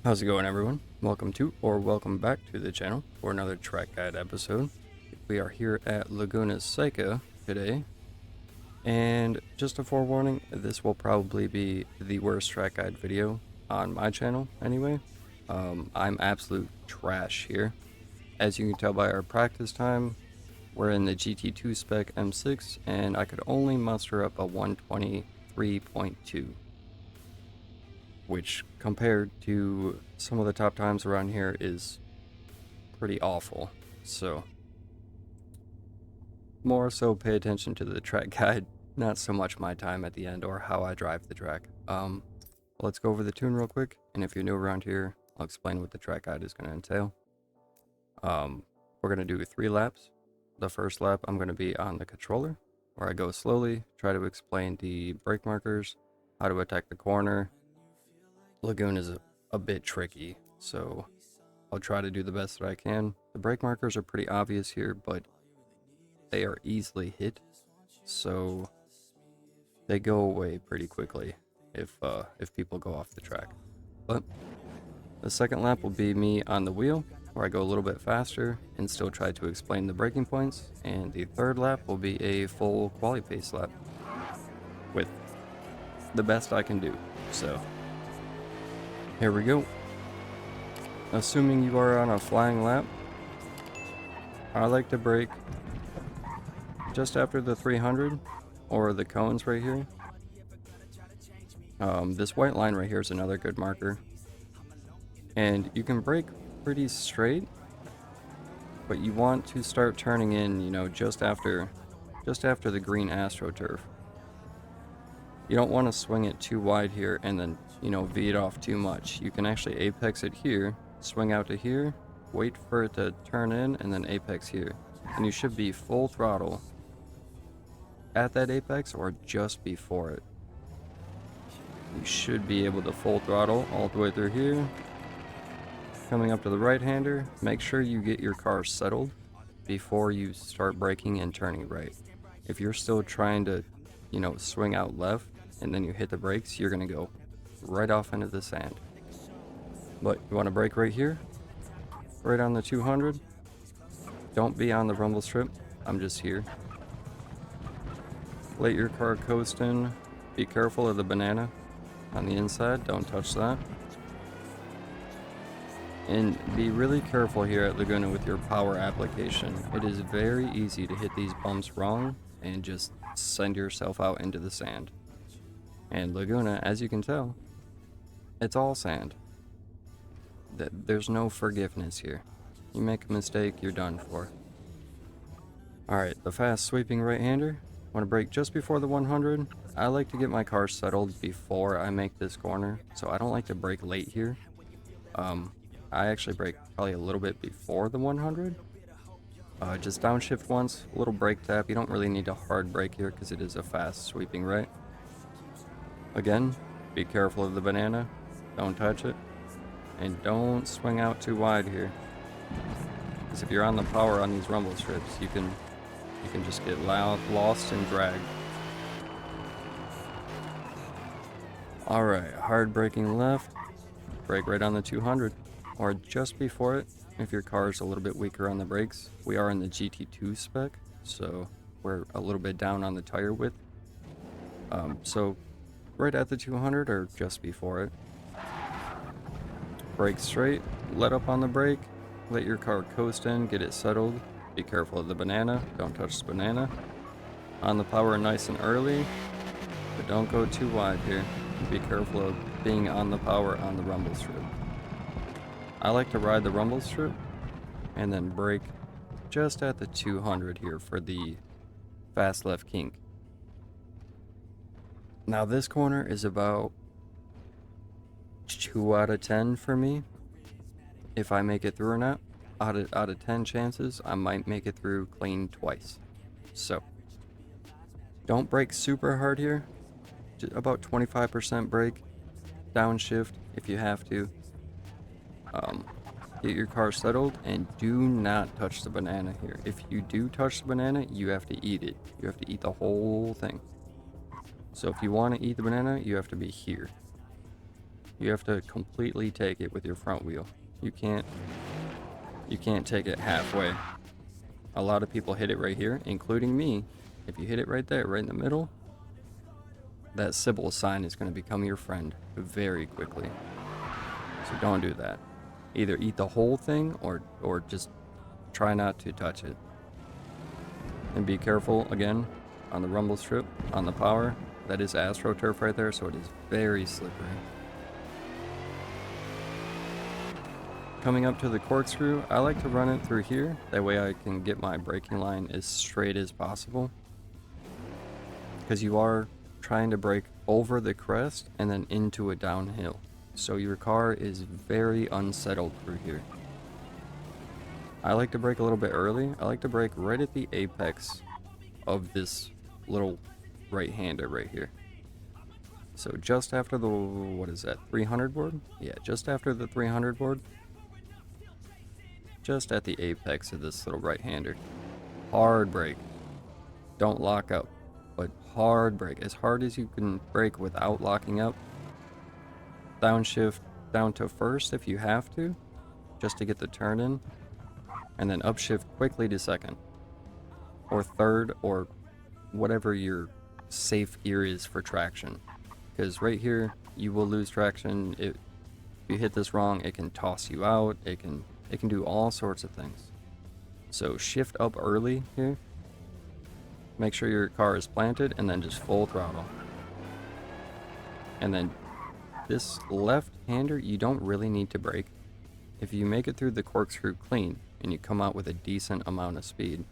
How's it going, everyone? Welcome to or welcome back to the channel for another track guide episode. We are here at Laguna Seca today, and just a forewarning, this will probably be the worst track guide video on my channel anyway. I'm absolute trash here. As you can tell by our practice time, we're in the GT2 spec M6 and I could only muster up a 123.2. Which compared to some of the top times around here is pretty awful. So more so pay attention to the track guide, not so much my time at the end or how I drive the track. Let's go over the tune real quick, and if you're new around here, I'll explain what the track guide is going to entail. We're going to do 3 laps. The first lap I'm going to be on the controller, where I go slowly, try to explain the brake markers, how to attack the corner. Lagoon is a bit tricky, so I'll try to do the best that I can. The brake markers are pretty obvious here, but they are easily hit, so they go away pretty quickly if people go off the track. But the second lap will be me on the wheel, where I go a little bit faster and still try to explain the braking points, and the third lap will be a full quali pace lap with the best I can do. So here we go. Assuming you are on a flying lap, I like to brake just after the 300 or the cones right here. This white line right here is another good marker. And you can brake pretty straight, but you want to start turning in, just after the green AstroTurf. You don't want to swing it too wide here and then, V it off too much. You can actually apex it here, swing out to here, wait for it to turn in, and then apex here. And you should be full throttle at that apex or just before it. You should be able to full throttle all the way through here. Coming up to the right-hander, make sure you get your car settled before you start braking and turning right. If you're still trying to, swing out left and then you hit the brakes, you're going to go right off into the sand. But you want to brake right here, right on the 200. Don't be on the rumble strip. I'm just here. Let your car coast in. Be careful of the banana on the inside. Don't touch that. And be really careful here at Laguna with your power application. It is very easy to hit these bumps wrong and just send yourself out into the sand. And Laguna, as you can tell, it's all sand. There's no forgiveness here. You make a mistake, you're done for. Alright, the fast sweeping right-hander. Want to brake just before the 100. I like to get my car settled before I make this corner, so I don't like to brake late here. I actually brake probably a little bit before the 100. Just downshift once, a little brake tap. You don't really need a hard brake here because it is a fast sweeping right. Again, be careful of the banana. Don't touch it. And don't swing out too wide here. Because if you're on the power on these rumble strips, you can just get lost and dragged. Alright, hard braking left. Brake right on the 200. Or just before it, if your car is a little bit weaker on the brakes. We are in the GT2 spec, so we're a little bit down on the tire width. So right at the 200 or just before it. Brake straight, let up on the brake, let your car coast in, get it settled. Be careful of the banana, don't touch the banana. On the power nice and early, but don't go too wide here. Be careful of being on the power on the rumble strip. I like to ride the rumble strip and then brake just at the 200 here for the fast left kink. Now this corner is about 2 out of 10 for me. If I make it through or not, out of 10 chances, I might make it through clean twice. So don't brake super hard here. Just about 25% brake, downshift if you have to. Get your car settled and do not touch the banana here. If you do touch the banana, you have to eat it. You have to eat the whole thing. So if you want to eat the banana, you have to be here. You have to completely take it with your front wheel. You can't take it halfway. A lot of people hit it right here, including me. If you hit it right there, right in the middle, that Sybil sign is going to become your friend very quickly. So don't do that. Either eat the whole thing or just try not to touch it. And be careful, again, on the rumble strip, on the power. That is AstroTurf right there, so it is very slippery. Coming up to the corkscrew, I like to run it through here. That way I can get my braking line as straight as possible. Because you are trying to brake over the crest and then into a downhill. So your car is very unsettled through here. I like to brake a little bit early. I like to brake right at the apex of this little right-hander right here. So just after the, what is that, 300 board? Yeah, just after the 300 board. Just at the apex of this little right-hander. Hard brake. Don't lock up, but hard brake. As hard as you can brake without locking up. Downshift down to first if you have to, just to get the turn in. And then upshift quickly to second. Or third, or whatever your safe gear is for traction. Because right here, you will lose traction. If you hit this wrong, it can toss you out. It can do all sorts of things. So shift up early here. Make sure your car is planted and then just full throttle. And then this left-hander, you don't really need to brake. If you make it through the corkscrew clean and you come out with a decent amount of speed,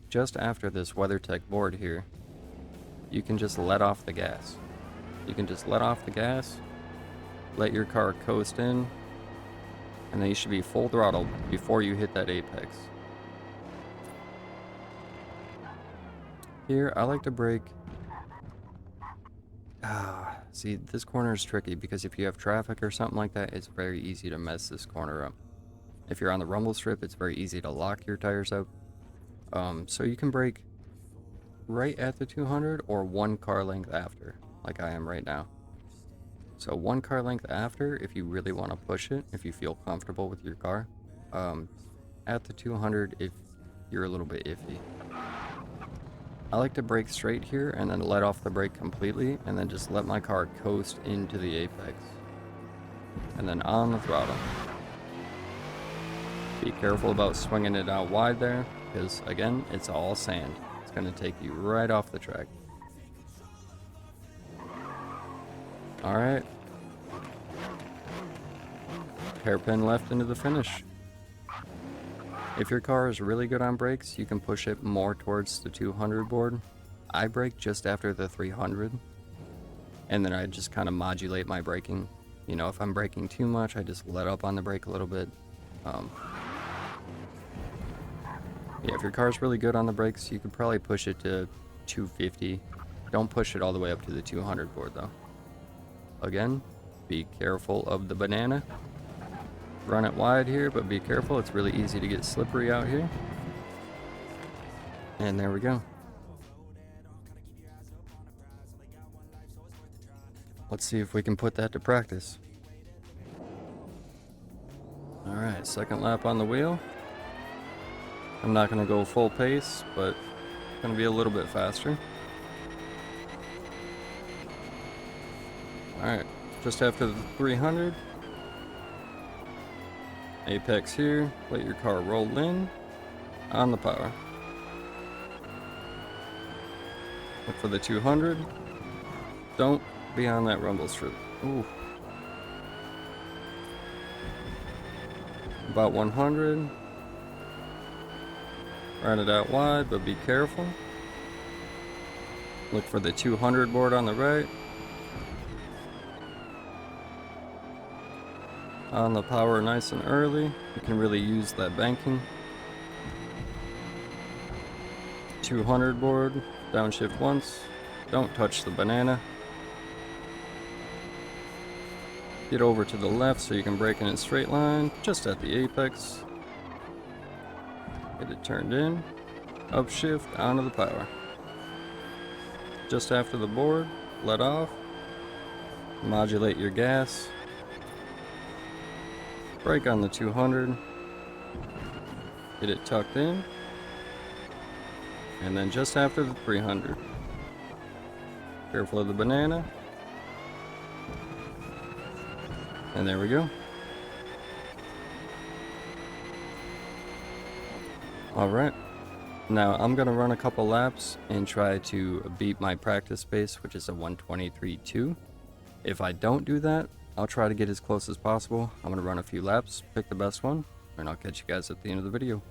just after this WeatherTech board here, you can just let off the gas. You can just let off the gas, let your car coast in, and then you should be full throttle before you hit that apex. Here, I like to brake. See, this corner is tricky because if you have traffic or something like that, it's very easy to mess this corner up. If you're on the rumble strip, it's very easy to lock your tires up. So you can brake right at the 200 or one car length after, like I am right now. So one car length after, if you really want to push it, if you feel comfortable with your car. At the 200 if you're a little bit iffy. I like to brake straight here and then let off the brake completely and then just let my car coast into the apex. And then on the throttle. Be careful about swinging it out wide there because, again, it's all sand. It's going to take you right off the track. Alright. Hairpin left into the finish. If your car is really good on brakes, you can push it more towards the 200 board. I brake just after the 300. And then I just kind of modulate my braking. You know, if I'm braking too much, I just let up on the brake a little bit. Yeah, if your car's really good on the brakes, you could probably push it to 250. Don't push it all the way up to the 200 board though. Again, be careful of the banana. Run it wide here, but be careful. It's really easy to get slippery out here. And there we go. Let's see if we can put that to practice. Alright, second lap on the wheel. I'm not going to go full pace, but going to be a little bit faster. Alright, just after the 300. Apex here, let your car roll in, on the power. Look for the 200. Don't be on that rumble strip. Ooh. About 100. Run it out wide, but be careful. Look for the 200 board on the right. On the power nice and early. You can really use that banking. 200 board, downshift once. Don't touch the banana. Get over to the left so you can brake in a straight line, just at the apex. Get it turned in. Upshift onto the power. Just after the board, let off. Modulate your gas. Brake on the 200. Get it tucked in. And then just after the 300. Careful of the banana. And there we go. Alright. Now I'm going to run a couple laps and try to beat my practice pace, which is a 1:23.2. If I don't do that, I'll try to get as close as possible. I'm going to run a few laps, pick the best one, and I'll catch you guys at the end of the video.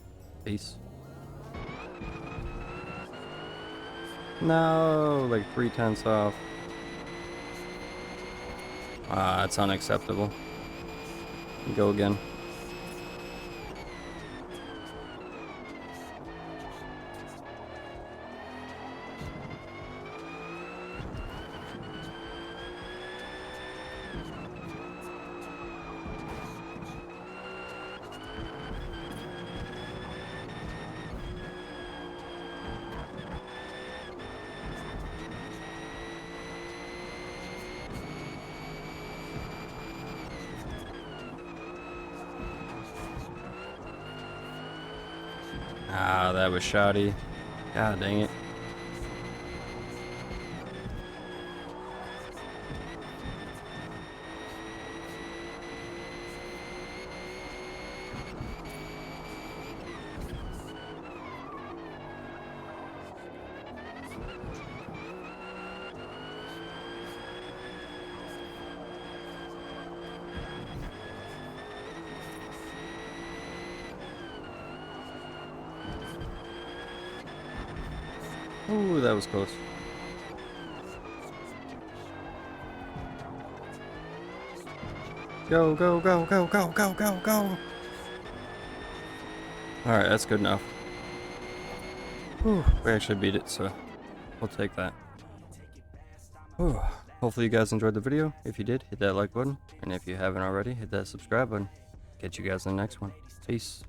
Peace. No, like 0.3 off. That's unacceptable. Go again. That was shoddy. God dang it. Ooh, that was close. Go, go, go, go, go, go, go, go. Alright, that's good enough. Whew, we actually beat it, so we'll take that. Whew. Hopefully you guys enjoyed the video. If you did, hit that like button. And if you haven't already, hit that subscribe button. Catch you guys in the next one. Peace.